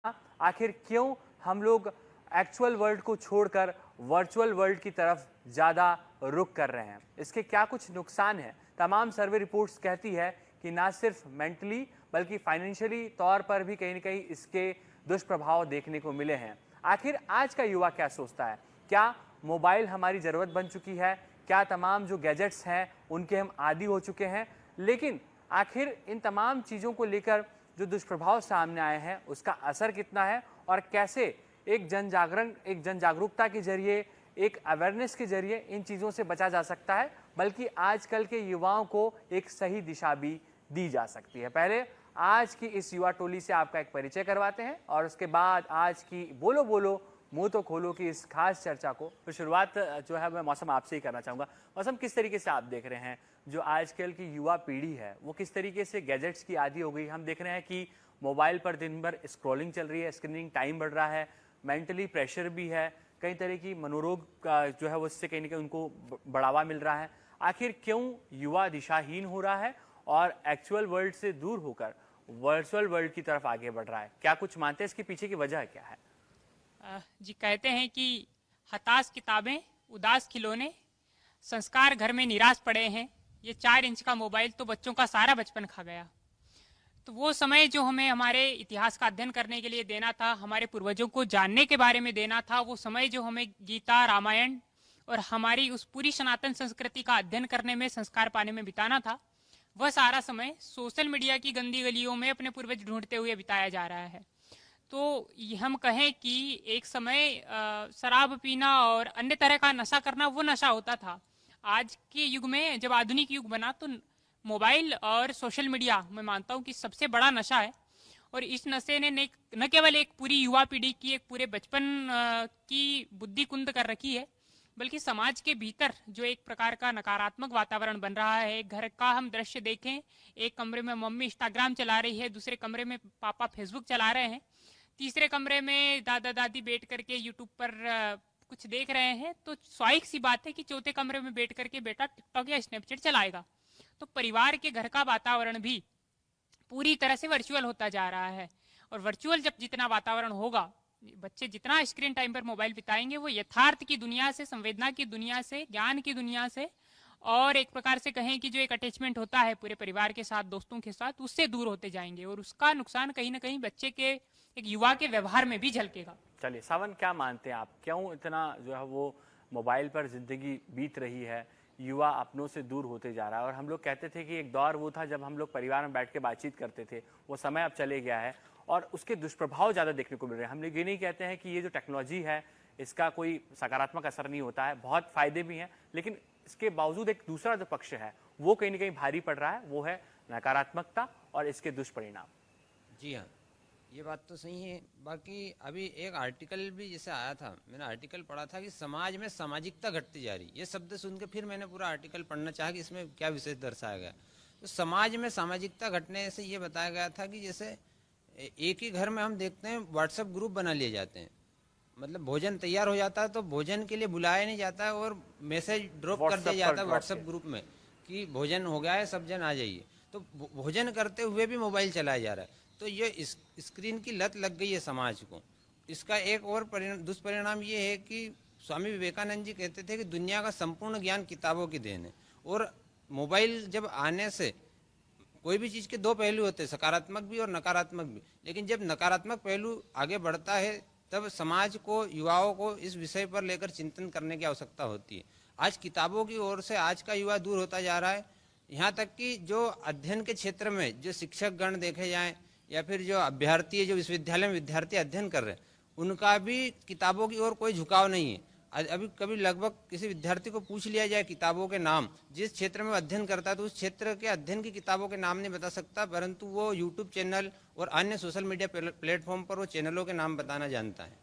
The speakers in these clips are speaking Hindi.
आखिर क्यों हम लोग एक्चुअल वर्ल्ड को छोड़कर वर्चुअल वर्ल्ड की तरफ ज़्यादा रुख कर रहे हैं, इसके क्या कुछ नुकसान हैं। तमाम सर्वे रिपोर्ट्स कहती है कि ना सिर्फ मेंटली बल्कि फाइनेंशियली तौर पर भी कहीं ना कहीं इसके दुष्प्रभाव देखने को मिले हैं। आखिर आज का युवा क्या सोचता है? क्या मोबाइल हमारी ज़रूरत बन चुकी है? क्या तमाम जो गैजेट्स हैं उनके हम आदी हो चुके हैं? लेकिन आखिर इन तमाम चीज़ों को लेकर जो दुष्प्रभाव सामने आए हैं उसका असर कितना है और कैसे एक जन जागरूकता के जरिए, एक अवेयरनेस के जरिए इन चीज़ों से बचा जा सकता है, बल्कि आजकल के युवाओं को एक सही दिशा भी दी जा सकती है। पहले आज की इस युवा टोली से आपका एक परिचय करवाते हैं और उसके बाद आज की बोलो बोलो मुंह तो खोलो की इस खास चर्चा को तो शुरुआत जो है मैं मौसम आपसे ही करना चाहूँगा। मौसम, किस तरीके से आप देख रहे हैं जो आजकल की युवा पीढ़ी है वो किस तरीके से गैजेट्स की आदी हो गई? हम देख रहे हैं कि मोबाइल पर दिन भर स्क्रॉलिंग चल रही है, स्क्रीनिंग टाइम बढ़ रहा है, मेंटली प्रेशर भी है, कई तरह की मनोरोग का जो है वो इससे कहीं ना कहीं उनको बढ़ावा मिल रहा है। आखिर क्यों युवा दिशाहीन हो रहा है और एक्चुअल वर्ल्ड से दूर होकर वर्चुअल वर्ल्ड की तरफ आगे बढ़ रहा है? क्या कुछ मानते हैं इसके पीछे की वजह क्या है? जी, कहते हैं कि हताश किताबें, उदास खिलौने, संस्कार घर में निराश पड़े हैं। ये 4 इंच का मोबाइल तो बच्चों का सारा बचपन खा गया। तो वो समय जो हमें हमारे इतिहास का अध्ययन करने के लिए देना था, हमारे पूर्वजों को जानने के बारे में देना था, वो समय जो हमें गीता, रामायण और हमारी उस पूरी सनातन संस्कृति का अध्ययन करने में, संस्कार पाने में बिताना था, वह सारा समय सोशल मीडिया की गंदी गलियों में अपने पूर्वज ढूंढते हुए बिताया जा रहा है। तो हम कहें कि एक समय शराब पीना और अन्य तरह का नशा करना वो नशा होता था। आज के युग में जब आधुनिक युग बना तो मोबाइल और सोशल मीडिया मैं मानता हूँ कि सबसे बड़ा नशा है। और इस नशे ने न केवल एक पूरी युवा पीढ़ी की, एक पूरे बचपन की बुद्धि कुंद कर रखी है, बल्कि समाज के भीतर जो एक प्रकार का नकारात्मक वातावरण बन रहा है। घर का हम दृश्य देखें, एक कमरे में मम्मी इंस्टाग्राम चला रही है, दूसरे कमरे में पापा फेसबुक चला रहे हैं, तीसरे कमरे में दादा दादी बैठ करके यूट्यूब पर कुछ देख रहे हैं, तो स्वाभाविक सी बात है कि चौथे कमरे में बैठ करके बेटा टिकटॉक या स्नैपचैट चलाएगा। तो परिवार के घर का वातावरण भी पूरी तरह से वर्चुअल होता जा रहा है। और वर्चुअल जब जितना वातावरण होगा, बच्चे जितना स्क्रीन टाइम पर मोबाइल बिताएंगे, वो यथार्थ की दुनिया से, संवेदना की दुनिया से, ज्ञान की दुनिया से और एक प्रकार से कहें कि जो एक अटैचमेंट होता है पूरे परिवार के साथ, दोस्तों के साथ, उससे दूर होते जाएंगे। और उसका नुकसान कहीं ना कहीं बच्चे के, एक युवा के व्यवहार में भी झलकेगा। चलिए सावन, क्या मानते हैं आप, क्यों इतना जो है वो मोबाइल पर जिंदगी बीत रही है, युवा अपनों से दूर होते जा रहा है? और हम लोग कहते थे कि एक दौर वो था जब हम लोग परिवार में बैठ के बातचीत करते थे, वो समय अब चले गया है और उसके दुष्प्रभाव ज़्यादा देखने को मिल रहे हैं। हम लोग ये नहीं कहते हैं कि ये जो टेक्नोलॉजी है इसका कोई सकारात्मक असर नहीं होता है, बहुत फायदे भी हैं, लेकिन इसके बावजूद एक दूसरा जो पक्ष है वो कहीं ना कहीं भारी पड़ रहा है, वो है नकारात्मकता और इसके दुष्परिणाम। जी हाँ, ये बात तो सही है। बाकी अभी एक आर्टिकल भी जैसे आया था, मैंने आर्टिकल पढ़ा था कि समाज में सामाजिकता घटती जा रही। ये शब्द सुन के फिर मैंने पूरा आर्टिकल पढ़ना चाहा कि इसमें क्या विशेष दर्शाया गया। तो समाज में सामाजिकता घटने से ये बताया गया था कि जैसे एक ही घर में हम देखते हैं व्हाट्सएप ग्रुप बना लिए जाते हैं। मतलब भोजन तैयार हो जाता है तो भोजन के लिए बुलाया नहीं जाता है और मैसेज ड्रॉप कर दिया जाता है व्हाट्सएप ग्रुप में कि भोजन हो गया है, सब जन आ जाइए। तो भोजन करते हुए भी मोबाइल चलाया जा रहा है। तो ये स्क्रीन की लत लग गई है समाज को। इसका एक और दुष्परिणाम ये है कि स्वामी विवेकानंद जी कहते थे कि दुनिया का संपूर्ण ज्ञान किताबों की देन है। और मोबाइल जब आने से कोई भी चीज़ के 2 पहलू होते हैं, सकारात्मक भी और नकारात्मक भी। लेकिन जब नकारात्मक पहलू आगे बढ़ता है तब समाज को, युवाओं को इस विषय पर लेकर चिंतन करने की आवश्यकता होती है। आज किताबों की ओर से आज का युवा दूर होता जा रहा है। यहाँ तक कि जो अध्ययन के क्षेत्र में जो शिक्षक गण देखे जाएं या फिर जो अभ्यर्थी, जो विश्वविद्यालय में विद्यार्थी अध्ययन कर रहे हैं, उनका भी किताबों की ओर कोई झुकाव नहीं है। अभी कभी लगभग किसी विद्यार्थी को पूछ लिया जाए किताबों के नाम, जिस क्षेत्र में अध्ययन करता है तो उस क्षेत्र के अध्ययन की किताबों के नाम नहीं बता सकता, परंतु वो यूट्यूब चैनल और अन्य सोशल मीडिया प्लेटफॉर्म पर वो चैनलों के नाम बताना जानता है।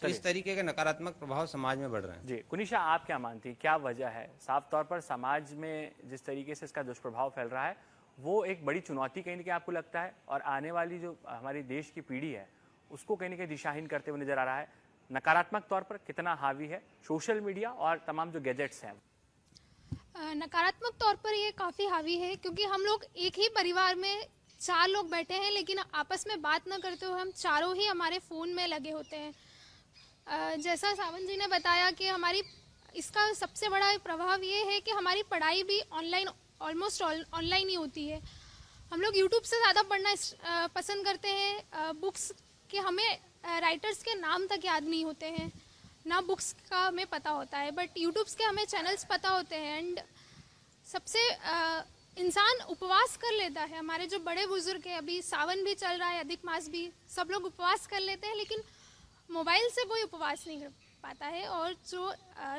तो इस तरीके के नकारात्मक प्रभाव समाज में बढ़ रहे हैं। जी कुनिशा, आप क्या मानती हैं, क्या वजह है? साफ तौर पर समाज में जिस तरीके से इसका दुष्प्रभाव फैल रहा है वो एक बड़ी चुनौती कहीं ना कहीं आपको लगता है, और आने वाली जो हमारी देश की पीढ़ी है उसको कहीं ना कहीं दिशाहीन करते हुए नजर आ रहा है। नकारात्मक तौर पर कितना हावी है सोशल मीडिया और तमाम जो गैजेट्स हैं? नकारात्मक तौर पर ये काफ़ी हावी है, क्योंकि हम लोग एक ही परिवार में 4 लोग बैठे हैं लेकिन आपस में बात ना करते हुए हम चारों ही हमारे फ़ोन में लगे होते हैं। जैसा सावन जी ने बताया कि हमारी इसका सबसे बड़ा प्रभाव ये है कि हमारी पढ़ाई भी ऑनलाइन ऑलमोस्ट ऑनलाइन ही होती है। हम लोग यूट्यूब से ज़्यादा पढ़ना पसंद करते हैं। बुक्स के हमें राइटर्स के नाम तक याद नहीं होते हैं, ना बुक्स का हमें पता होता है, बट यूट्यूब्स के हमें चैनल्स पता होते हैं। एंड सबसे इंसान उपवास कर लेता है। हमारे जो बड़े बुजुर्ग हैं, अभी सावन भी चल रहा है, अधिक मास भी, सब लोग उपवास कर लेते हैं, लेकिन मोबाइल से कोई उपवास नहीं कर पाता है। और जो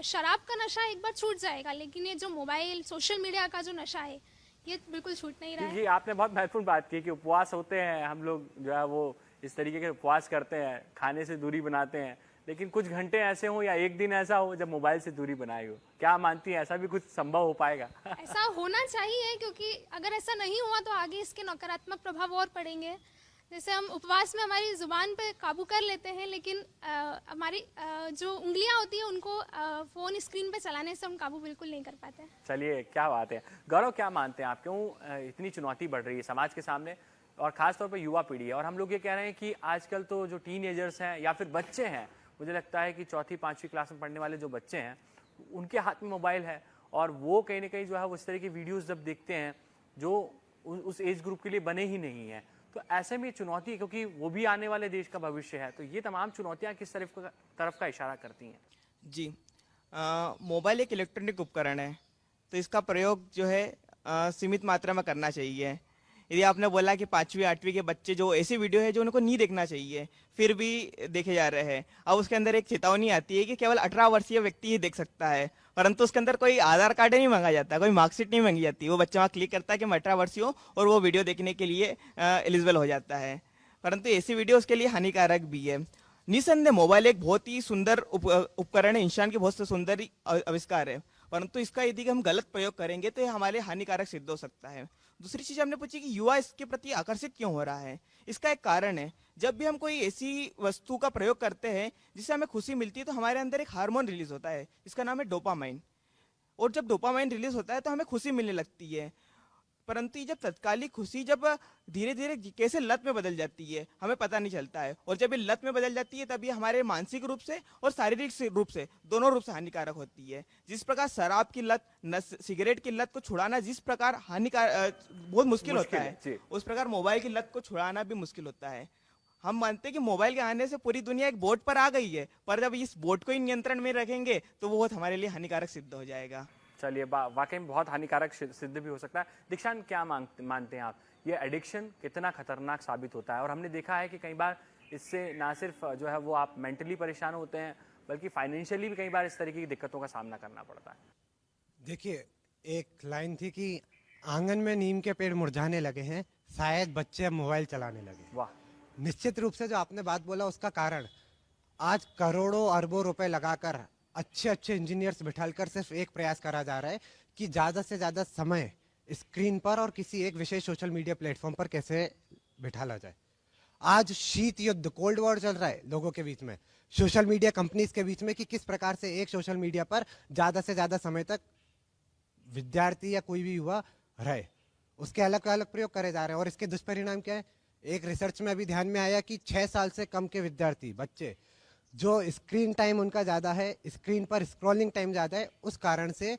शराब का नशा एक बार छूट जाएगा, लेकिन ये जो मोबाइल सोशल मीडिया का जो नशा है ये बिल्कुल छूट नहीं रहा है। ये आपने बहुत महत्वपूर्ण बात की कि उपवास होते हैं, हम लोग जो है वो इस तरीके के उपवास करते हैं, खाने से दूरी बनाते हैं, लेकिन कुछ घंटे ऐसे हों या एक दिन ऐसा हो जब मोबाइल से दूरी बनाई हो। क्या मानती हैं ऐसा भी कुछ संभव हो पाएगा? ऐसा होना चाहिए, क्योंकि अगर ऐसा नहीं हुआ तो आगे इसके नकारात्मक प्रभाव और पड़ेंगे। जैसे हम उपवास में हमारी जुबान पे काबू कर लेते हैं, लेकिन हमारी जो उंगलियां होती हैं उनको फोन स्क्रीन पे चलाने से हम काबू बिल्कुल नहीं कर पाते। चलिए, क्या बात है। गौरव, क्या मानते हैं आप, क्यों इतनी चुनौती बढ़ रही है समाज के सामने और खासतौर पर युवा पीढ़ी है? और हम लोग ये कह रहे हैं कि आजकल तो जो टीनेजर्स हैं या फिर बच्चे हैं, मुझे लगता है कि 4वीं 5वीं क्लास में पढ़ने वाले जो बच्चे हैं उनके हाथ में मोबाइल है, और वो कहीं ना कहीं जो है वो इस तरह की वीडियोस जब देखते हैं जो उस एज ग्रुप के लिए बने ही नहीं है, तो ऐसे में चुनौती है, क्योंकि वो भी आने वाले देश का भविष्य है। तो ये तमाम चुनौतियां किस तरफ का इशारा करती हैं? जी, मोबाइल एक इलेक्ट्रॉनिक उपकरण है, तो इसका प्रयोग जो है सीमित मात्रा में करना चाहिए। यदि आपने बोला कि 5वीं 8वीं के बच्चे जो ऐसी वीडियो है जो उनको नहीं देखना चाहिए, फिर भी देखे जा रहे हैं, अब उसके अंदर एक चेतावनी आती है कि केवल 18 वर्षीय व्यक्ति ही देख सकता है, परंतु उसके अंदर कोई आधार कार्ड नहीं मांगा जाता, कोई मार्कशीट नहीं मांगी जाती। वो बच्चा वहाँ क्लिक करता है कि मैं 18 वर्षीय हूँ और वो वीडियो देखने के लिए एलिजिबल हो जाता है। परंतु ऐसी वीडियो उसके लिए हानिकारक भी है। निसंदेह मोबाइल एक बहुत ही सुंदर उपकरण है, इंसान की बहुत से सुंदर आविष्कार है, परंतु इसका यदि हम गलत प्रयोग करेंगे तो ये हमारे हानिकारक सिद्ध हो सकता है। दूसरी चीज हमने पूछी कि युवा इसके प्रति आकर्षित क्यों हो रहा है। इसका एक कारण है, जब भी हम कोई ऐसी वस्तु का प्रयोग करते हैं जिससे हमें खुशी मिलती है, तो हमारे अंदर एक हार्मोन रिलीज होता है, इसका नाम है डोपामाइन। और जब डोपामाइन रिलीज होता है तो हमें खुशी मिलने लगती है, परंतु ये जब तत्कालिक खुशी जब धीरे धीरे कैसे लत में बदल जाती है हमें पता नहीं चलता है, और जब ये लत में बदल जाती है तब ये हमारे मानसिक रूप से और शारीरिक रूप से, दोनों रूप से हानिकारक होती है। जिस प्रकार शराब की लत, सिगरेट की लत को छुड़ाना जिस प्रकार हानिकारक बहुत मुश्किल होता है, उस प्रकार मोबाइल की लत को छुड़ाना भी मुश्किल होता है। हम मानते हैं कि मोबाइल के आने से पूरी दुनिया एक बोर्ड पर आ गई है, पर जब इस बोर्ड को ही नियंत्रण में रखेंगे तो वो बहुत हमारे लिए हानिकारक सिद्ध हो जाएगा। चलिए, वाकई में बहुत हानिकारक सिद्ध भी हो सकता है। दीक्षांत, क्या मानते हैं आप, ये एडिक्शन कितना खतरनाक साबित होता है? और हमने देखा है कि कई बार इससे ना सिर्फ जो है वो आप मेंटली परेशान होते हैं, बल्कि फाइनेंशियली भी कई बार इस तरीके की दिक्कतों का सामना करना पड़ता है। देखिए, एक लाइन थी कि आंगन में नीम के पेड़ मुरझाने लगे हैं, शायद बच्चे अब मोबाइल चलाने लगे। वाह, निश्चित रूप से जो आपने बात बोला उसका कारण आज करोड़ों अरबों रुपए लगाकर अच्छे अच्छे इंजीनियर्स बिठालकर सिर्फ एक प्रयास करा जा रहा है कि ज्यादा से ज्यादा समय स्क्रीन पर और किसी एक विशेष सोशल मीडिया प्लेटफॉर्म पर कैसे बिठाला जाए। आज शीत युद्ध, कोल्ड वॉर चल रहा है लोगों के बीच में, सोशल मीडिया कंपनीज के बीच में, कि किस प्रकार से एक सोशल मीडिया पर ज्यादा से ज्यादा समय तक विद्यार्थी या कोई भी युवा रहे, उसके अलग अलग प्रयोग करे जा रहे हैं। और इसके दुष्परिणाम क्या है? एक रिसर्च में अभी ध्यान में आया कि 6 साल से कम के विद्यार्थी बच्चे जो स्क्रीन टाइम उनका ज्यादा है, स्क्रीन पर स्क्रॉलिंग टाइम ज्यादा है, उस कारण से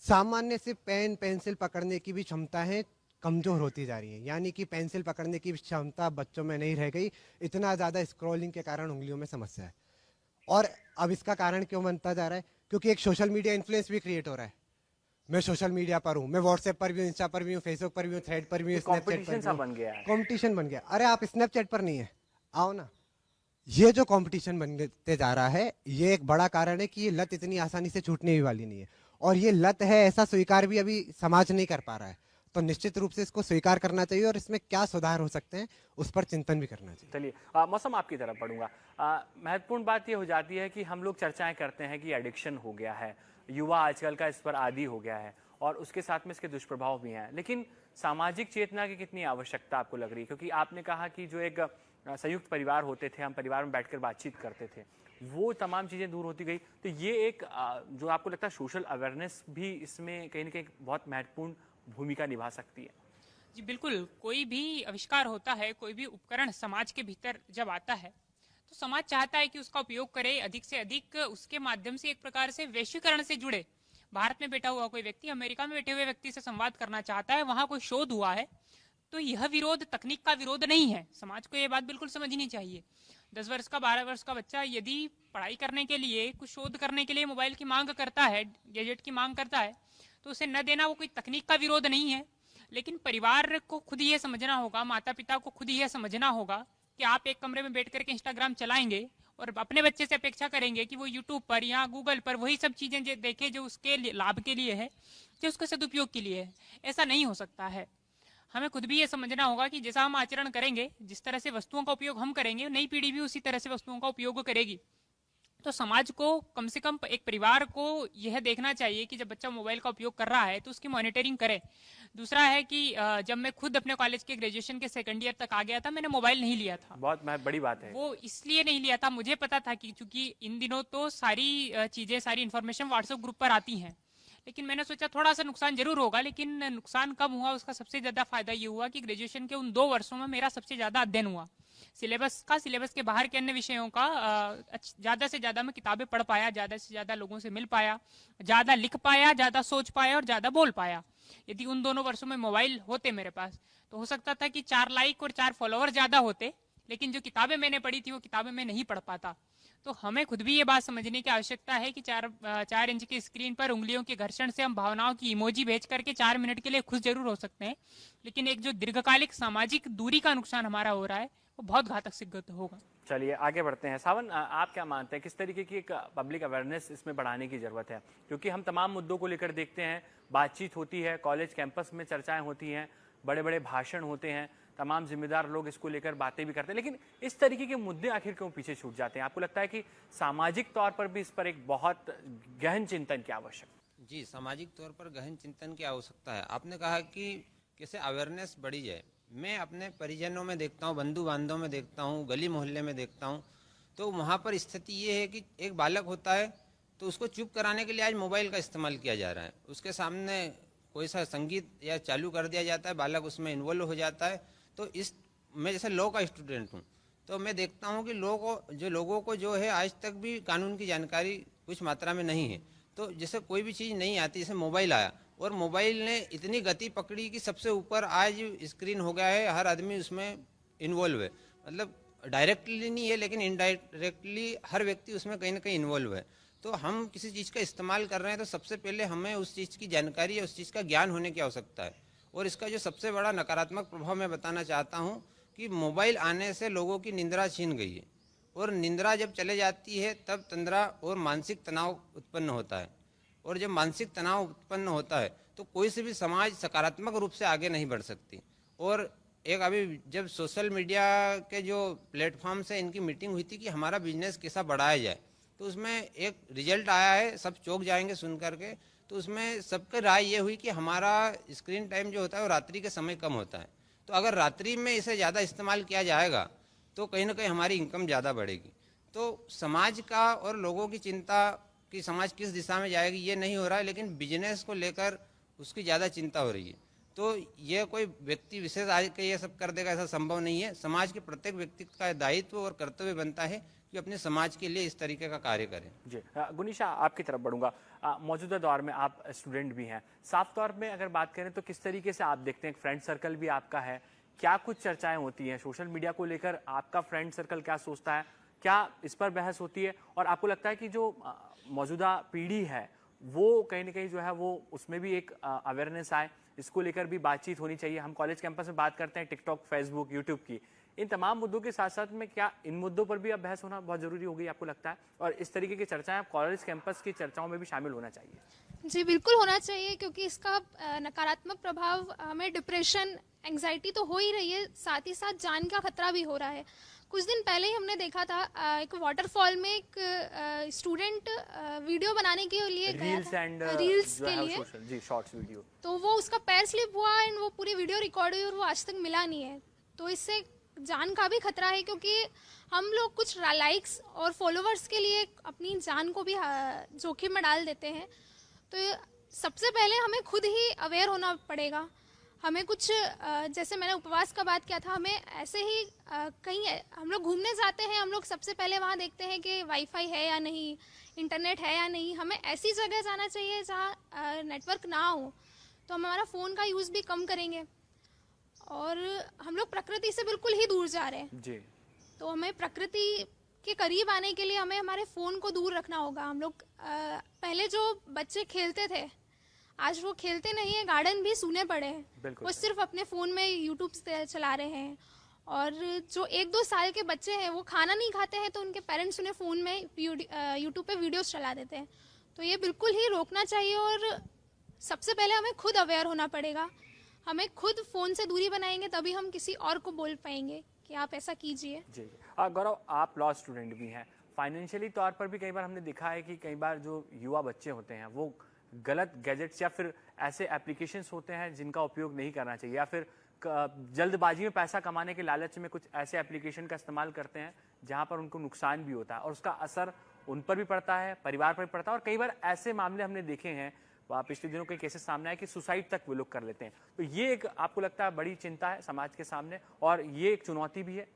सामान्य से पेन पेंसिल पकड़ने की भी क्षमताएं कमजोर होती जा रही है। यानी कि पेंसिल पकड़ने की क्षमता बच्चों में नहीं रह गई, इतना ज्यादा स्क्रॉलिंग के कारण उंगलियों में समस्या है। और अब इसका कारण क्यों बनता जा रहा है? क्योंकि एक सोशल मीडिया इन्फ्लुएंस भी क्रिएट हो रहा है। मैं सोशल मीडिया पर हूँ, मैं व्हाट्सएप पर भी हूँ, इंस्टा पर भी हूँ, फेसबुक पर भी हूँ, थ्रेड पर भी हूँ, स्नैपचैट पर भी हूँ। बन गया है, कॉम्पिटिशन बन गया। अरे आप स्नैपचैट पर नहीं है, आओ ना। ये जो कंपटीशन बनते जा रहा है, ये एक बड़ा कारण है कि ये लत इतनी आसानी से छूटने भी वाली नहीं है। और ये लत है ऐसा स्वीकार भी अभी समाज नहीं कर पा रहा है, तो निश्चित रूप से इसको स्वीकार करना चाहिए और इसमें क्या सुधार हो सकते हैं उस पर चिंतन भी करना चाहिए। चलिए, मौसम आपकी तरफ पढ़ूंगा। महत्वपूर्ण बात ये हो जाती है कि हम लोग चर्चाएं करते हैं कि एडिक्शन हो गया है, युवा आजकल का इस पर आदी हो गया है और उसके साथ में इसके दुष्प्रभाव भी हैं, लेकिन सामाजिक चेतना की कितनी आवश्यकता आपको लग रही है? क्योंकि आपने कहा कि जो एक संयुक्त परिवार होते थे, हम परिवार में बैठकर बातचीत करते थे, वो तमाम चीज़ें दूर होती गई, तो ये एक जो आपको लगता है सोशल अवेयरनेस भी इसमें कहीं ना कहीं बहुत महत्वपूर्ण भूमिका निभा सकती है? जी बिल्कुल, कोई भी आविष्कार होता है, कोई भी उपकरण समाज के भीतर जब आता है तो समाज चाहता है कि उसका उपयोग करे अधिक से अधिक, उसके माध्यम से एक प्रकार से वैश्वीकरण से जुड़े। भारत में बैठा हुआ कोई व्यक्ति अमेरिका में बैठे हुए व्यक्ति से संवाद करना चाहता है, वहां कोई शोध हुआ है, तो यह विरोध तकनीक का विरोध नहीं है। समाज को यह बात बिल्कुल समझनी चाहिए। 10 वर्ष का 12 वर्ष का बच्चा यदि पढ़ाई करने के लिए, कुछ शोध करने के लिए मोबाइल की मांग करता है, गैजेट की मांग करता है, तो उसे न देना वो कोई तकनीक का विरोध नहीं है। लेकिन परिवार को खुद ही यह समझना होगा, माता पिता को खुद ही यह समझना होगा कि आप एक कमरे में बैठ करके इंस्टाग्राम चलाएंगे और अपने बच्चे से अपेक्षा करेंगे कि वो यूट्यूब पर या गूगल पर वही सब चीजें देखे जो उसके लाभ के लिए है, जो उसके सदुपयोग के लिए है। ऐसा नहीं हो सकता है। हमें खुद भी ये समझना होगा कि जैसा हम आचरण करेंगे, जिस तरह से वस्तुओं का उपयोग हम करेंगे, नई पीढ़ी भी उसी तरह से वस्तुओं का उपयोग करेगी। तो समाज को कम से कम, एक परिवार को यह देखना चाहिए कि जब बच्चा मोबाइल का उपयोग कर रहा है तो उसकी मॉनिटरिंग करे। दूसरा है कि जब मैं खुद अपने कॉलेज के ग्रेजुएशन के सेकंड ईयर तक आ गया था, मैंने मोबाइल नहीं लिया था। बहुत बड़ी बात है। वो इसलिए नहीं लिया था, मुझे पता था कि चूंकि इन दिनों तो सारी चीजें, सारी इन्फॉर्मेशन व्हाट्सएप ग्रुप पर आती हैं, लेकिन मैंने सोचा थोड़ा सा नुकसान जरूर होगा, लेकिन नुकसान कम हुआ। उसका सबसे ज्यादा फायदा ये हुआ कि ग्रेजुएशन के उन 2 वर्षों में मेरा सबसे ज्यादा अध्ययन हुआ। सिलेबस के बाहर के अन्य विषयों का ज्यादा से ज्यादा मैं किताबें पढ़ पाया, ज्यादा से ज्यादा लोगों से मिल पाया, ज्यादा लिख पाया, ज्यादा सोच पाया और ज्यादा बोल पाया। यदि उन दोनों वर्षों में मोबाइल होते मेरे पास तो हो सकता था कि 4 लाइक और 4 फॉलोअर ज्यादा होते, लेकिन जो किताबें मैंने पढ़ी थी वो किताबें मैं नहीं पढ़ पाता। तो हमें खुद भी ये बात समझने की आवश्यकता है कि 4 इंच की स्क्रीन पर उंगलियों के घर्षण से हम भावनाओं की इमोजी भेज करके 4 मिनट के लिए खुश जरूर हो सकते हैं, लेकिन एक जो दीर्घकालिक सामाजिक दूरी का नुकसान हमारा हो रहा है वो बहुत घातक सिद्ध होगा। चलिए आगे बढ़ते हैं। सावन, आप क्या मानते हैं, किस तरीके की एक पब्लिक अवेयरनेस इसमें बढ़ाने की जरूरत है? क्योंकि हम तमाम मुद्दों को लेकर देखते हैं, बातचीत होती है, कॉलेज कैंपस में चर्चाएं होती हैं, बड़े बड़े भाषण होते हैं, तमाम जिम्मेदार लोग इसको लेकर बातें भी करते हैं, लेकिन इस तरीके के मुद्दे आखिर क्यों पीछे छूट जाते हैं? आपको लगता है कि सामाजिक तौर पर भी इस पर एक बहुत गहन चिंतन की आवश्यकता? जी, सामाजिक तौर पर गहन चिंतन की आवश्यकता है। आपने कहा कि कैसे अवेयरनेस बढ़ी जाए। मैं अपने परिजनों में देखता हूँ, बंधु बांधवों में देखता हूँ, गली मोहल्ले में देखता हूँ, तो वहाँ पर स्थिति ये है कि एक बालक होता है तो उसको चुप कराने के लिए आज मोबाइल का इस्तेमाल किया जा रहा है। उसके सामने कोई सा संगीत या चालू कर दिया जाता है, बालक उसमें इन्वॉल्व हो जाता है। तो मैं जैसे लॉ का स्टूडेंट हूँ, तो मैं देखता हूँ कि लोगों को जो है आज तक भी कानून की जानकारी कुछ मात्रा में नहीं है। तो जैसे कोई भी चीज़ नहीं आती, जैसे मोबाइल आया और मोबाइल ने इतनी गति पकड़ी कि सबसे ऊपर आज स्क्रीन हो गया है, हर आदमी उसमें इन्वॉल्व है। मतलब डायरेक्टली नहीं है लेकिन इनडायरेक्टली हर व्यक्ति उसमें कहीं ना कहीं इन्वॉल्व है। तो हम किसी चीज़ का इस्तेमाल कर रहे हैं तो सबसे पहले हमें उस चीज़ की जानकारी या उस चीज़ का ज्ञान होने की आवश्यकता है। और इसका जो सबसे बड़ा नकारात्मक प्रभाव मैं बताना चाहता हूँ कि मोबाइल आने से लोगों की निंद्रा छीन गई है, और निंद्रा जब चले जाती है तब तंद्रा और मानसिक तनाव उत्पन्न होता है। और जब मानसिक तनाव उत्पन्न होता है तो कोई से भी समाज सकारात्मक रूप से आगे नहीं बढ़ सकती। और एक अभी जब सोशल मीडिया के जो प्लेटफॉर्म से इनकी मीटिंग हुई थी कि हमारा बिजनेस कैसा बढ़ाया जाए, तो उसमें एक रिजल्ट आया है, सब चौंक जाएंगे सुन करके। तो उसमें सबकी राय ये हुई कि हमारा स्क्रीन टाइम जो होता है वो रात्रि के समय कम होता है, तो अगर रात्रि में इसे ज़्यादा इस्तेमाल किया जाएगा तो कहीं ना कहीं हमारी इनकम ज़्यादा बढ़ेगी। तो समाज का और लोगों की चिंता कि समाज किस दिशा में जाएगी ये नहीं हो रहा है, लेकिन बिजनेस को लेकर उसकी ज़्यादा चिंता हो रही है। तो ये कोई व्यक्ति विशेष आज के ये सब कर देगा ऐसा संभव नहीं है। समाज के प्रत्येक व्यक्ति का दायित्व और कर्तव्य बनता है कि अपने समाज के लिए इस तरीके का कार्य करें। जी, गुनीशा आपकी तरफ बढ़ूंगा। मौजूदा दौर में आप स्टूडेंट भी हैं, साफ तौर में अगर बात करें तो किस तरीके से आप देखते हैं? फ्रेंड सर्कल भी आपका है, क्या कुछ चर्चाएं होती हैं सोशल मीडिया को लेकर? आपका फ्रेंड सर्कल क्या सोचता है, क्या इस पर बहस होती है? और आपको लगता है कि जो मौजूदा पीढ़ी है वो कहीं ना कहीं जो है वो उसमें भी एक अवेयरनेस आए, इसको लेकर भी बातचीत होनी चाहिए? हम कॉलेज कैंपस में बात करते हैं टिकटॉक, फेसबुक, यूट्यूब की, इन तमाम मुद्दों के साथ साथ में क्या इन मुद्दों पर भी अब बहस होना बहुत जरूरी हो गई आपको लगता है? और इस तरीके की चर्चाएं कॉलेज कैंपस की चर्चाओं में भी शामिल होना चाहिए? जी बिल्कुल होना चाहिए, क्योंकि इसका नकारात्मक प्रभाव हमें डिप्रेशन, एंग्जाइटी तो हो ही रही है, साथ ही साथ जान का खतरा भी हो रहा है। कुछ दिन पहले ही हमने देखा था एक वाटरफॉल में एक स्टूडेंट वीडियो बनाने के लिए गया था, रील्स के लिए, जी, शॉर्ट्स वीडियो, तो वो उसका पैर स्लिप हुआ एंड वो पूरी वीडियो रिकॉर्ड हुई और वो आज तक मिला नहीं है। तो इससे जान का भी खतरा है, क्योंकि हम लोग कुछ लाइक्स और फॉलोवर्स के लिए अपनी जान को भी जोखिम में डाल देते हैं। तो सबसे पहले हमें खुद ही अवेयर होना पड़ेगा। हमें कुछ जैसे मैंने उपवास का बात किया था, हमें ऐसे ही कहीं हम लोग घूमने जाते हैं, हम लोग सबसे पहले वहाँ देखते हैं कि वाईफाई है या नहीं, इंटरनेट है या नहीं। हमें ऐसी जगह जाना चाहिए जहाँ नेटवर्क ना हो, तो हम हमारा फ़ोन का यूज़ भी कम करेंगे। और हम लोग प्रकृति से बिल्कुल ही दूर जा रहे हैं, जी तो हमें प्रकृति के करीब आने के लिए हमें हमारे फ़ोन को दूर रखना होगा। हम लोग पहले जो बच्चे खेलते थे, आज वो खेलते नहीं है, गार्डन भी सूने पड़े हैं, बिल्कुल वो सिर्फ अपने फ़ोन में यूट्यूब से चला रहे हैं। और जो 1-2 साल के बच्चे हैं वो खाना नहीं खाते हैं, तो उनके पेरेंट्स उन्हें फ़ोन में यूट्यूब पे वीडियोस चला देते हैं। तो ये बिल्कुल ही रोकना चाहिए, और सबसे पहले हमें खुद अवेयर होना पड़ेगा। हमें खुद फ़ोन से दूरी बनाएंगे तभी हम किसी और को बोल पाएंगे कि आप ऐसा कीजिए। जी गौरव, आप लॉ स्टूडेंट भी हैं, फाइनेंशियली तौर पर भी कई बार हमने देखा है कि कई बार जो युवा बच्चे होते हैं वो गलत गैजेट्स या फिर ऐसे एप्लीकेशंस होते हैं जिनका उपयोग नहीं करना चाहिए, या फिर जल्दबाजी में पैसा कमाने के लालच में कुछ ऐसे एप्लीकेशन का इस्तेमाल करते हैं जहां पर उनको नुकसान भी होता है, और उसका असर उन पर भी पड़ता है, परिवार पर भी पड़ता है। और कई बार ऐसे मामले हमने देखे हैं, पिछले दिनों कई केसेस सामने आए कि सुसाइड तक वो लोग कर लेते हैं। तो ये एक आपको लगता है बड़ी चिंता है समाज के सामने, और ये एक चुनौती भी है?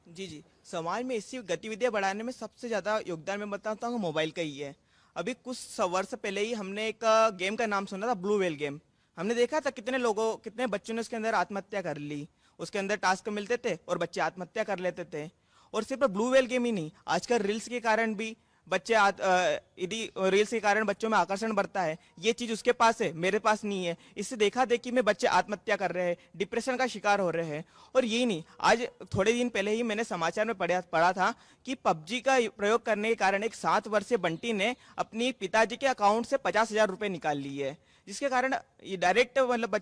जी, समाज में ऐसी गतिविधियां बढ़ाने में सबसे ज़्यादा योगदान मैं बताता हूँ मोबाइल का ही है। अभी कुछ वर्ष पहले ही हमने एक गेम का नाम सुना था, ब्लू व्हेल गेम। हमने देखा था कितने बच्चों ने उसके अंदर आत्महत्या कर ली। उसके अंदर टास्क मिलते थे और बच्चे आत्महत्या कर लेते थे। और सिर्फ ब्लू व्हेल गेम ही नहीं, आजकल रील्स के कारण भी यदि रील्स के कारण बच्चों में आकर्षण बढ़ता है, ये चीज उसके पास है, मेरे पास नहीं है, इससे देखा देखी में बच्चे आत्महत्या कर रहे हैं, डिप्रेशन का शिकार हो रहे हैं। और यही नहीं, आज थोड़े दिन पहले ही मैंने समाचार में पढ़ा था कि पबजी का प्रयोग करने के कारण एक 7 वर्षीय बंटी ने अपनी पिताजी के अकाउंट से 50,000 रुपए निकाल लिए है, जिसके कारण ये डायरेक्ट मतलब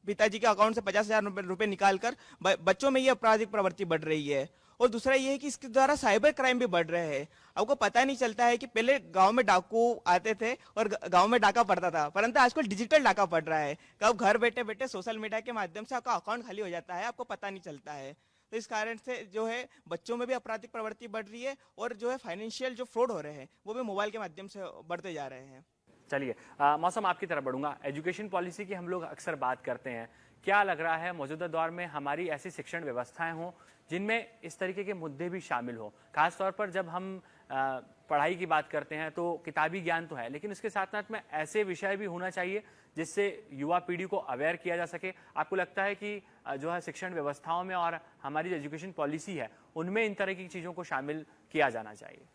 पिताजी के अकाउंट से 50,000 रुपए निकालकर बच्चों में ये आपराधिक प्रवृत्ति बढ़ रही है। और दूसरा ये है कि इसके द्वारा साइबर क्राइम भी बढ़ रहे हैं। आपको पता नहीं चलता है कि पहले गांव में डाकू आते थे और गांव में डाका पड़ता था, परंतु आजकल डिजिटल डाका पड़ रहा है। कब घर बैठे बैठे सोशल मीडिया के माध्यम से आपका अकाउंट खाली हो जाता है, आपको पता नहीं चलता है। तो इस कारण से जो है बच्चों में भी आपराधिक प्रवृत्ति बढ़ रही है, और जो है फाइनेंशियल जो फ्रॉड हो रहे हैं वो भी मोबाइल के माध्यम से बढ़ते जा रहे हैं। चलिए मौसम आपकी तरफ बढ़ूंगा। एजुकेशन पॉलिसी की हम लोग अक्सर बात करते हैं, क्या लग रहा है मौजूदा दौर में हमारी ऐसी शिक्षण व्यवस्थाएं हों जिनमें इस तरीके के मुद्दे भी शामिल हो? खासतौर पर जब हम पढ़ाई की बात करते हैं तो किताबी ज्ञान तो है, लेकिन इसके साथ साथ में ऐसे विषय भी होना चाहिए जिससे युवा पीढ़ी को अवेयर किया जा सके। आपको लगता है कि जो है शिक्षण व्यवस्थाओं में और हमारी जो एजुकेशन पॉलिसी है उनमें इन तरह की चीज़ों को शामिल किया जाना चाहिए?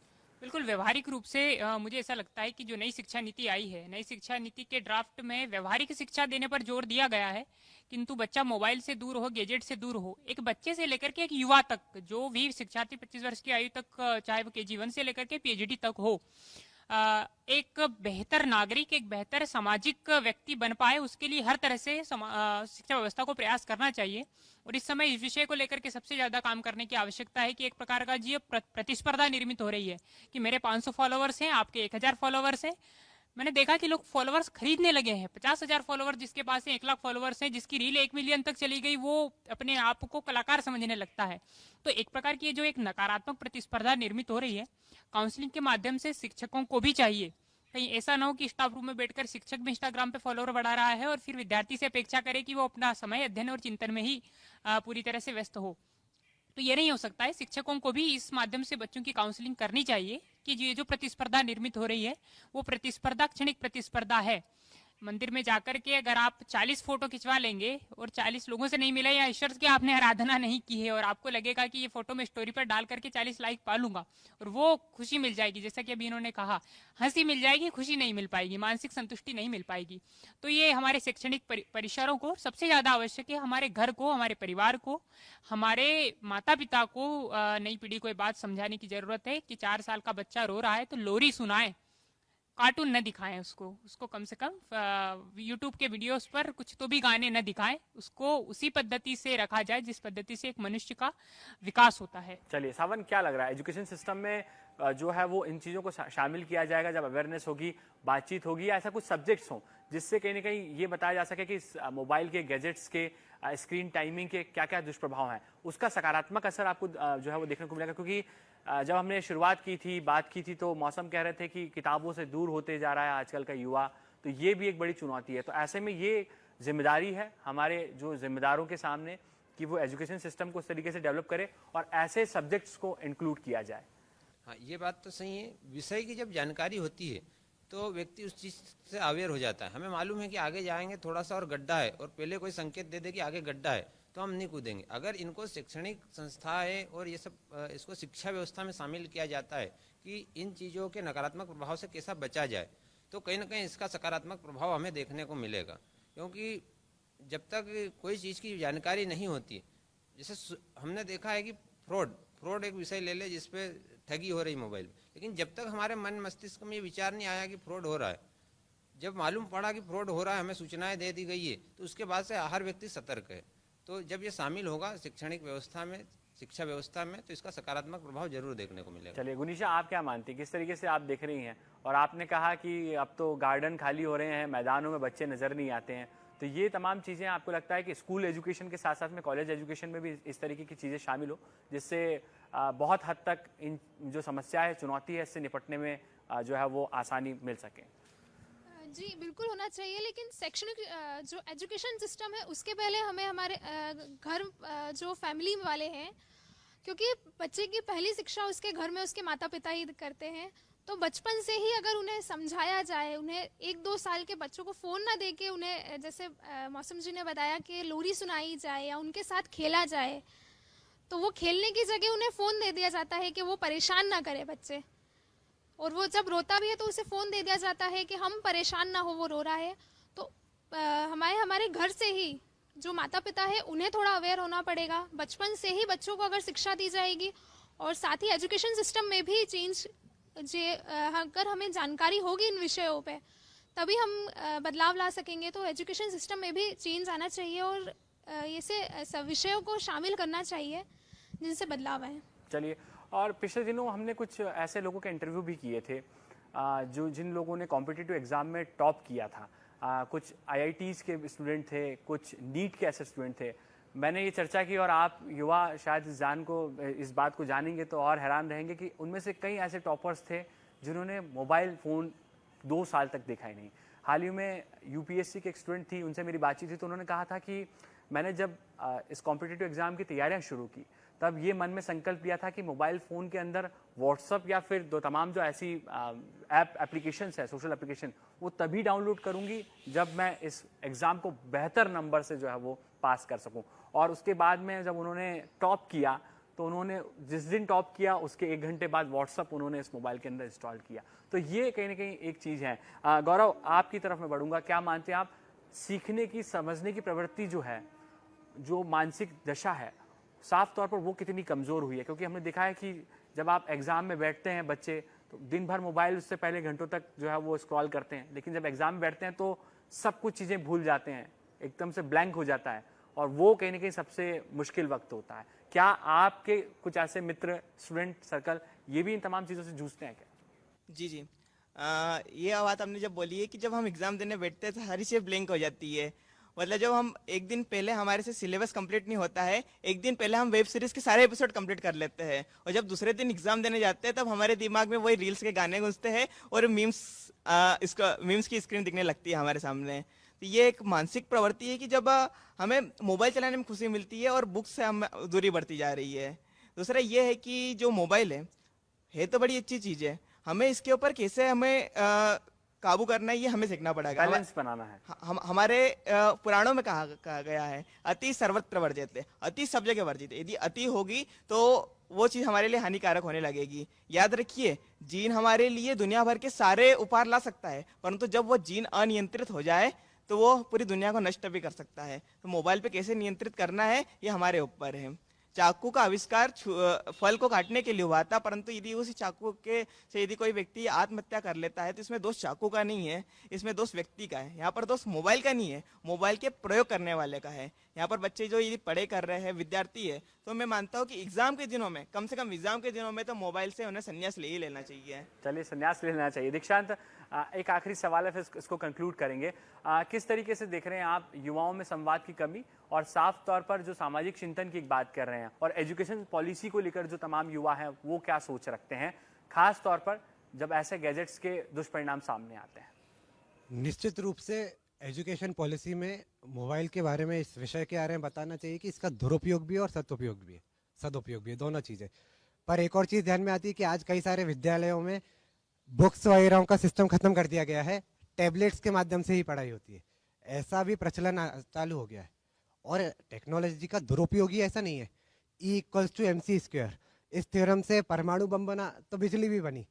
बिल्कुल व्यवहारिक रूप से मुझे ऐसा लगता है कि जो नई शिक्षा नीति आई है, नई शिक्षा नीति के ड्राफ्ट में व्यवहारिक शिक्षा देने पर जोर दिया गया है, किंतु बच्चा मोबाइल से दूर हो, गैजेट से दूर हो, एक बच्चे से लेकर के एक युवा तक, जो भी शिक्षार्थी 25 वर्ष की आयु तक, चाहे वो KG1 से लेकर के PhD तक हो, एक बेहतर नागरिक, एक बेहतर सामाजिक व्यक्ति बन पाए, उसके लिए हर तरह से शिक्षा व्यवस्था को प्रयास करना चाहिए। और इस समय इस विषय को लेकर के सबसे ज्यादा काम करने की आवश्यकता है कि एक प्रकार का जी प्रतिस्पर्धा निर्मित हो रही है कि मेरे 500 फॉलोवर्स हैं, आपके 1000 फॉलोवर्स हैं। मैंने देखा कि लोग फॉलोवर्स खरीदने लगे हैं। 50,000 फॉलोवर जिसके पास है, 1 लाख फॉलोवर्स हैं, जिसकी रील 1 मिलियन तक चली गई, वो अपने आप को कलाकार समझने लगता है। तो एक प्रकार की जो एक नकारात्मक प्रतिस्पर्धा निर्मित हो रही है, काउंसलिंग के माध्यम से शिक्षकों को भी चाहिए कहीं ऐसा ना हो कि स्टाफ रूम में बैठकर शिक्षक भी इंस्टाग्राम पे फॉलोअर बढ़ा रहा है और फिर विद्यार्थी से अपेक्षा करे कि वो अपना समय अध्ययन और चिंतन में ही पूरी तरह से व्यस्त हो। तो ये नहीं हो सकता है। शिक्षकों को भी इस माध्यम से बच्चों की काउंसलिंग करनी चाहिए कि ये जो प्रतिस्पर्धा निर्मित हो रही है वो प्रतिस्पर्धा क्षणिक प्रतिस्पर्धा है। मंदिर में जाकर के अगर आप 40 फोटो खिंचवा लेंगे और 40 लोगों से नहीं मिला या ईश्वर की आपने आराधना नहीं की है और आपको लगेगा कि ये फोटो मैं स्टोरी पर डाल करके 40 लाइक पा लूंगा और वो खुशी मिल जाएगी, जैसा कि अभी इन्होंने कहा, हंसी मिल जाएगी, खुशी नहीं मिल पाएगी, मानसिक संतुष्टि नहीं मिल पाएगी। तो ये हमारे शैक्षणिक परिसरों को सबसे ज्यादा आवश्यक है। हमारे घर को, हमारे परिवार को, हमारे माता पिता को, नई पीढ़ी को ये बात समझाने की जरूरत है कि 4 साल का बच्चा रो रहा है तो लोरी सुनाए, कार्टून न दिखाएं उसको कम से कम यूट्यूब के वीडियोस पर कुछ तो भी गाने न दिखाएं, उसको उसी पद्धति से रखा जाए जिस पद्धति से एक मनुष्य का विकास होता है। चलिए सावन, क्या लग रहा है एजुकेशन सिस्टम में जो है वो इन चीज़ों को शामिल किया जाएगा जब अवेयरनेस होगी, बातचीत होगी, या ऐसा कुछ सब्जेक्ट्स हों जिससे कहीं ना कहीं ये बताया जा सके कि मोबाइल के, गैजेट्स के, स्क्रीन टाइमिंग के क्या क्या दुष्प्रभाव हैं, उसका सकारात्मक असर आपको जो है वो देखने को मिलेगा? क्योंकि जब हमने शुरुआत की थी, बात की थी, तो मौसम कह रहे थे कि किताबों से दूर होते जा रहा है आजकल का युवा, तो ये भी एक बड़ी चुनौती है। तो ऐसे में ये जिम्मेदारी है हमारे जो जिम्मेदारों के सामने कि वो एजुकेशन सिस्टम को उस तरीके से डेवलप करे और ऐसे सब्जेक्ट्स को इंक्लूड किया जाए। हाँ, ये बात तो सही है। विषय की जब जानकारी होती है तो व्यक्ति उस चीज़ से अवेयर हो जाता है। हमें मालूम है कि आगे जाएंगे थोड़ा सा और गड्ढा है, और पहले कोई संकेत दे दे कि आगे गड्ढा है तो हम नहीं कूदेंगे। अगर इनको शैक्षणिक संस्था है और ये सब इसको शिक्षा व्यवस्था में शामिल किया जाता है कि इन चीज़ों के नकारात्मक प्रभाव से कैसा बचा जाए, तो कहीं ना कहीं इसका सकारात्मक प्रभाव हमें देखने को मिलेगा। क्योंकि जब तक कोई चीज़ की जानकारी नहीं होती, जैसे हमने देखा है कि फ्रॉड एक विषय ले ले जिसपे ठगी हो रही मोबाइल, लेकिन जब तक हमारे मन मस्तिष्क में ये विचार नहीं आया कि फ्रॉड हो रहा है, जब मालूम पड़ा कि फ्रॉड हो रहा है, हमें सूचनाएं दे दी गई है, तो उसके बाद से हर व्यक्ति सतर्क है। तो जब ये शामिल होगा शैक्षणिक व्यवस्था में, शिक्षा व्यवस्था में, तो इसका सकारात्मक प्रभाव जरूर देखने को मिलेगा। चलिए गुनीशा, आप क्या मानती हैं, किस तरीके से आप देख रही हैं? और आपने कहा कि अब तो गार्डन खाली हो रहे हैं, मैदानों में बच्चे नजर नहीं आते हैं, तो ये तमाम चीज़ें आपको लगता है कि स्कूल एजुकेशन के साथ साथ में कॉलेज एजुकेशन में भी इस तरीके की चीज़ें शामिल हो, जिससे बहुत हद तक इन जो समस्या है, चुनौती है, इससे निपटने में जो है वो आसानी मिल सके? जी बिल्कुल होना चाहिए, लेकिन शैक्षणिक जो एजुकेशन सिस्टम है उसके पहले हमें हमारे घर जो फैमिली वाले हैं, क्योंकि बच्चे की पहली शिक्षा उसके घर में उसके माता पिता ही करते हैं, तो बचपन से ही अगर उन्हें समझाया जाए, उन्हें 1-2 साल के बच्चों को फ़ोन ना दे के उन्हें जैसे मौसम जी ने बताया कि लोरी सुनाई जाए या उनके साथ खेला जाए, तो वो खेलने की जगह उन्हें फ़ोन दे दिया जाता है कि वो परेशान ना करे बच्चे, और वो जब रोता भी है तो उसे फ़ोन दे दिया जाता है कि हम परेशान ना हो, वो रो रहा है। तो हमारे घर से ही जो माता पिता है उन्हें थोड़ा अवेयर होना पड़ेगा। बचपन से ही बच्चों को अगर शिक्षा दी जाएगी और साथ ही एजुकेशन सिस्टम में भी चेंज अगर हमें जानकारी होगी इन विषयों पे, तभी हम बदलाव ला सकेंगे। तो एजुकेशन सिस्टम में भी चेंज आना चाहिए और ऐसे विषयों को शामिल करना चाहिए जिनसे बदलाव आए। चलिए, और पिछले दिनों हमने कुछ ऐसे लोगों के इंटरव्यू भी किए थे जिन लोगों ने कॉम्पिटिटिव एग्ज़ाम में टॉप किया था। कुछ IITs के स्टूडेंट थे, कुछ नीट के ऐसे स्टूडेंट थे। मैंने ये चर्चा की और आप युवा शायद इस बात को जानेंगे तो और हैरान रहेंगे कि उनमें से कई ऐसे टॉपर्स थे जिन्होंने मोबाइल फ़ोन 2 साल तक देखा ही नहीं। हाल ही में UPSC के एक स्टूडेंट थी, उनसे मेरी बातचीत थी, तो उन्होंने कहा था कि मैंने जब इस कॉम्पिटिटिव एग्ज़ाम की तैयारियां शुरू की, तब ये मन में संकल्प लिया था कि मोबाइल फ़ोन के अंदर व्हाट्सअप या फिर तमाम जो ऐसी एप्लीकेशंस है, सोशल एप्लीकेशन, वो तभी डाउनलोड करूंगी जब मैं इस एग्ज़ाम को बेहतर नंबर से जो है वो पास कर सकूं। और उसके बाद में जब उन्होंने टॉप किया, तो उन्होंने जिस दिन टॉप किया उसके 1 घंटे बाद व्हाट्सअप उन्होंने इस मोबाइल के अंदर इंस्टॉल किया। तो ये कहीं ना कहीं एक चीज़ है। गौरव, आपकी तरफ में बढ़ूंगा, क्या मानते हैं आप, सीखने की, समझने की प्रवृत्ति जो है, जो मानसिक दशा है, साफ तौर पर वो कितनी कमज़ोर हुई है? क्योंकि हमने देखा है कि जब आप एग्ज़ाम में बैठते हैं बच्चे, तो दिन भर मोबाइल उससे पहले घंटों तक जो है वो स्क्रॉल करते हैं, लेकिन जब एग्ज़ाम में बैठते हैं तो सब कुछ चीज़ें भूल जाते हैं, एकदम से ब्लैंक हो जाता है, और वो कहीं ना कहीं सबसे मुश्किल वक्त होता है। क्या आपके कुछ ऐसे मित्र, स्टूडेंट सर्कल, ये भी इन तमाम चीज़ों से जूझते हैं क्या? जी जी। ये बात आपने जब बोली है कि जब हम एग्जाम देने बैठते हैं तो हर चीज़ ब्लैंक हो जाती है। मतलब जब हम एक दिन पहले, हमारे से सिलेबस कंप्लीट नहीं होता है, एक दिन पहले हम वेब सीरीज के सारे एपिसोड कंप्लीट कर लेते हैं, और जब दूसरे दिन एग्जाम देने जाते हैं तब हमारे दिमाग में वही रील्स के गाने गूंजते हैं और मीम्स की स्क्रीन दिखने लगती है हमारे सामने। तो ये एक मानसिक प्रवृत्ति है कि जब हमें मोबाइल चलाने में खुशी मिलती है और बुक से हम दूरी बढ़ती जा रही है। दूसरा ये है कि जो मोबाइल है तो बड़ी अच्छी चीज़ है, हमें इसके ऊपर कैसे हमें काबू करना है ये हमें सीखना पड़ेगा, बैलेंस बनाना है। हमारे पुराणों में कहा गया है, अति सर्वत्र वर्जित, अति सब जगह वर्जित। यदि अति होगी तो वो चीज हमारे लिए हानिकारक होने लगेगी। याद रखिए, जीन हमारे लिए दुनिया भर के सारे उपहार ला सकता है, परंतु जब वो जीन अनियंत्रित हो जाए तो वो पूरी दुनिया को नष्ट भी कर सकता है। तो मोबाइल पे कैसे नियंत्रित करना है ये हमारे ऊपर है। चाकू का आविष्कार फल को काटने के लिए हुआ था, परंतु यदि उसी चाकू के से यदि कोई व्यक्ति आत्महत्या कर लेता है तो इसमें दोष चाकू का नहीं है, इसमें दोष व्यक्ति का है। यहाँ पर दोष मोबाइल का नहीं है, मोबाइल के प्रयोग करने वाले का है। यहाँ पर बच्चे जो यदि पढ़े कर रहे हैं, विद्यार्थी है, तो मैं मानता हूँ कि एग्जाम के दिनों में, कम से कम एग्जाम के दिनों में तो मोबाइल से उन्हें संन्यास ले ही लेना चाहिए। चलिए, संन्यास ले लेना चाहिए। दीक्षांत, एक आखिरी सवाल है, फिर इसको कंक्लूड करेंगे। किस तरीके से देख रहे हैं आप युवाओं में संवाद की कमी, और साफ तौर पर जो सामाजिक चिंतन की एक बात कर रहे हैं, और एजुकेशन पॉलिसी को लेकर जो तमाम युवा हैं वो क्या सोच रखते हैं, खास तौर पर जब ऐसे गैजेट्स के दुष्परिणाम सामने आते हैं? निश्चित रूप से एजुकेशन पॉलिसी में मोबाइल के बारे में, इस विषय के बारे में बताना चाहिए कि इसका दुरुपयोग भी है और सदुपयोग भी है, दोनों चीज़ें। पर एक और चीज़ ध्यान में आती है कि आज कई सारे विद्यालयों में बुक्स वगैरह का सिस्टम खत्म कर दिया गया है, टैबलेट्स के माध्यम से ही पढ़ाई होती है। ऐसा भी प्रचलन चालू हो गया है। और टेक्नोलॉजी का दुरुपयोग ही ऐसा नहीं है। E=mc², इस थ्योरम से परमाणु बम बना तो बिजली भी बनी।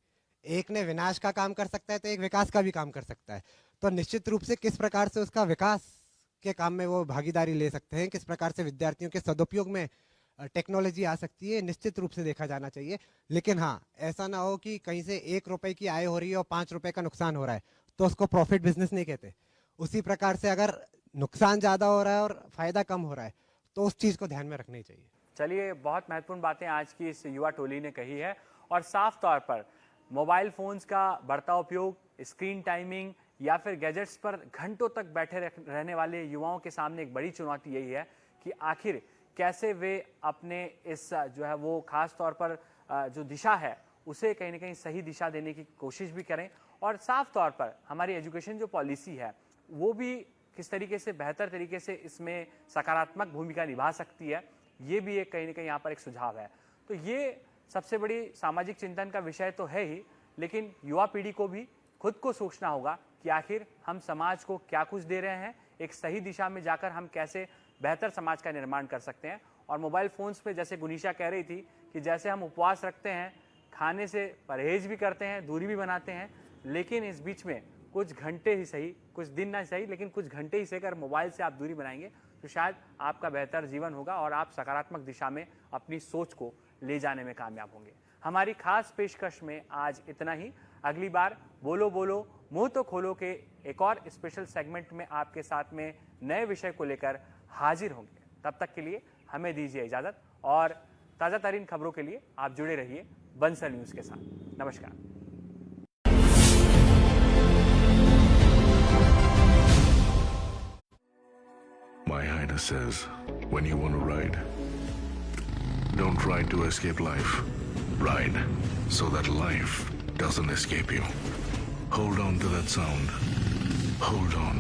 एक ने विनाश का काम कर सकता है तो एक विकास का भी काम कर सकता है। तो निश्चित रूप से किस प्रकार से उसका विकास के काम में वो भागीदारी ले सकते हैं, किस प्रकार से विद्यार्थियों के सदुपयोग में टेक्नोलॉजी आ सकती है, निश्चित रूप से देखा जाना चाहिए। लेकिन हाँ, ऐसा ना हो कि कहीं से 1 रुपए की आय हो रही है और 5 रुपए का नुकसान हो रहा है तो उसको प्रॉफिट बिजनेस नहीं कहते। उसी प्रकार से अगर नुकसान ज़्यादा हो रहा है और फायदा कम हो रहा है तो उस चीज़ को ध्यान में रखनी चाहिए। चलिए, बहुत महत्वपूर्ण बातें आज की इस युवा टोली ने कही है। और साफ तौर पर मोबाइल फोन्स का बढ़ता उपयोग, स्क्रीन टाइमिंग या फिर गैजेट्स पर घंटों तक बैठे रहने वाले युवाओं के सामने एक बड़ी चुनौती यही है कि आखिर कैसे वे अपने इस जो है वो खास तौर पर जो दिशा है उसे कहीं ना कहीं सही दिशा देने की कोशिश भी करें। और साफ तौर पर हमारी एजुकेशन जो पॉलिसी है वो भी किस तरीके से बेहतर तरीके से इसमें सकारात्मक भूमिका निभा सकती है, ये भी एक कहीं ना कहीं यहाँ पर एक सुझाव है। तो ये सबसे बड़ी सामाजिक चिंतन का विषय तो है ही, लेकिन युवा पीढ़ी को भी खुद को सोचना होगा कि आखिर हम समाज को क्या कुछ दे रहे हैं, एक सही दिशा में जाकर हम कैसे बेहतर समाज का निर्माण कर सकते हैं। और मोबाइल फ़ोन्स पे जैसे गुनीशा कह रही थी कि जैसे हम उपवास रखते हैं, खाने से परहेज भी करते हैं, दूरी भी बनाते हैं, लेकिन इस बीच में कुछ घंटे ही सही, कुछ दिन ना सही, लेकिन कुछ घंटे ही सही अगर मोबाइल से आप दूरी बनाएंगे तो शायद आपका बेहतर जीवन होगा और आप सकारात्मक दिशा में अपनी सोच को ले जाने में कामयाब होंगे। हमारी खास पेशकश में आज इतना ही। अगली बार बोलो बोलो मुंह तो खोलो के एक और स्पेशल सेगमेंट में आपके साथ में नए विषय को लेकर हाजिर होंगे। तब तक के लिए हमें दीजिए इजाजत और ताज़ा तरीन खबरों के लिए आप जुड़े रहिए बंसल न्यूज़ के साथ। नमस्कार। My Highness says, when you want to ride, don't ride to escape life. Ride so that life doesn't escape you. Hold on to that sound. Hold on.